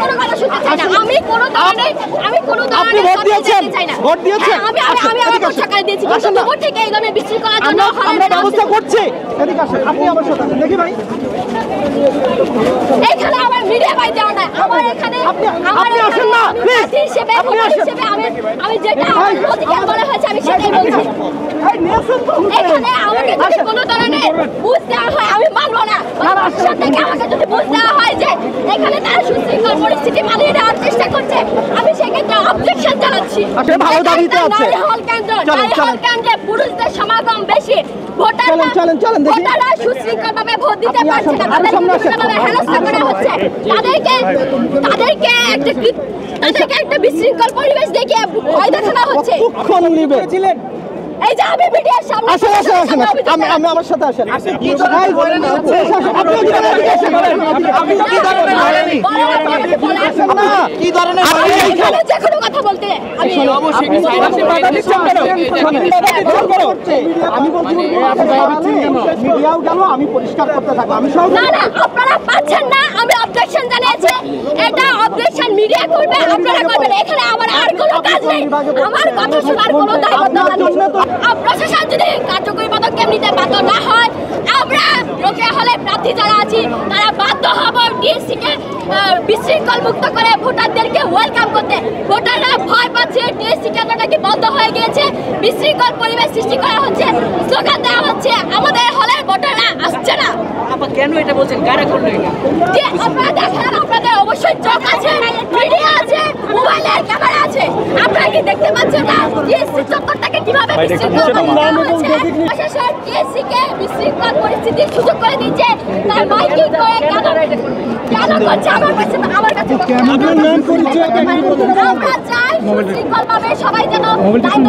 কোনো কথা শুনতে চাই না। আমি কোনো ধরনের আপনি ভোট দিয়েছেন? ভোট দিয়েছেন? আমি আমার ভোট সরকারে দিয়েছি, কিন্তু দুপুর থেকে এই ধরনের বিশৃঙ্খলার জন্য আমরা ব্যবস্থা করছি। এদিকে আসেন, আপনি আমার সাথে আসেন। দেখি ভাই, এখানে আমার মিডিয়া ভাই দেওয়া নাই। আমার এখানে আপনি আসেন না, প্লিজ। আপনি হিসেবে আমি যেটা আমার অধিকার মনে হয়েছে আমি সেটাই বলছি। এখানে আমাকে যদি কোনো ধরনের বুঝ দেওয়া হয় আমি মানবো না। বাংলাদেশ থেকে আমাকে যদি বুঝ দেওয়া হয় যে এখানে তারা সুশৃঙ্খল পরিস্থিতি মানিয়ে নেওয়ার চেষ্টা করছে, আমি সেক্ষেত্রে অবজেকশন জানাচ্ছি। ভালো দাবিতে আছে। হল কেন্দ্রে পুরুষদের সমাগম বেশি, ভোটাররা সুশৃঙ্খলভাবে ভোট দিতে পারছে না, তাদেরকে হেনস্থা করা হচ্ছে, তাদেরকে একটা বিশৃঙ্খল পরিবেশ দেখিয়ে ভয় দেখানো হচ্ছে। এই যে আমি মিডিয়ার সামনে আমি আমার সাথে আসেন। কি ধরনের যে কোনো কথা বলতে আমি মিডিয়াও গেল, আমি পরিষ্কার করতে থাকবো। আমি না আপনারা পাচ্ছেন না, আমি অবজেকশন জানিয়েছি। এটা অবজেকশন মিডিয়া করবে, আপনারা করবেন। এখানে আমার আর কোনো কাজ নেই, আমার কথা শোনার কোনো দায়িত্ব নেই। প্রশাসন যদি কার্যকরী পদক্ষেপ নিতে বাধ্য না হয়, আমরা রোকেয়া হলে প্রার্থী যারা আছি তারা বাধ্য হব ডিএসসিকে বিশৃঙ্খল মুক্ত করে ভোটারদেরকে ওয়েলকাম করতে। ভোটাররা ভয় পাচ্ছে, ডিএসসি কেন্দ্রটাকে বন্ধ হয়ে গিয়েছে, বিশৃঙ্খল পরিবেশ সৃষ্টি করা হচ্ছে, স্লোগান দেওয়া হচ্ছে, আমাদের হলে ভোটাররা আসছে না। কেন এটা বলছেন? কারা করলো এটা? আপনারা দেখেন, আপনাদের অবশ্যই চোখ আছে, মিডিয়া আছে, মোবাইলের ক্যামেরা আছে, আপনারা কি দেখতে পাচ্ছেন না ডিএসসি চত্বরটাকে কিভাবে বিশৃঙ্খল হচ্ছে? প্রশাসন ডিএসসিকে বিশৃঙ্খল পরিস্থিতির সুযোগ করে দিচ্ছে, তার মাইকিং করে কেন করছে? আমার কাছে আমরা চাই সুশৃঙ্খলভাবে সবাই যেন দায়িত্ব